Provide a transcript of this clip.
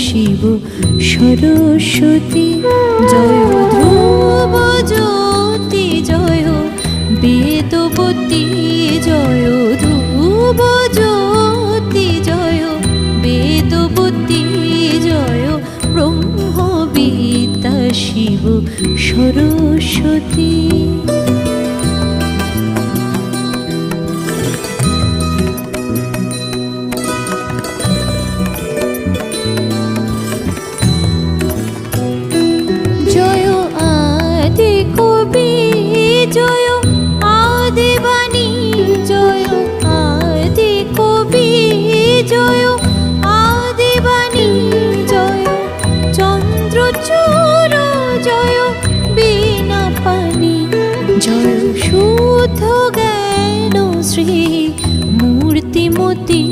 শিব সরস্বতী। জয় ধ্রুব জ্যোতি জয় বেদবতী, জয় ধ্রুব জ্যোতি জয় বেদবতী, জয় ব্রহ্মবিদ্যা শিব সরস্বতী। জয় আদি কবি জয় আদি বাণী, জয় আদি কবি জয় আদি বাণী, জয় চন্দ্রচূড় জয় বীণা পানি, জয় শুদ্ধ জ্ঞান শ্রী মূর্তিমতী।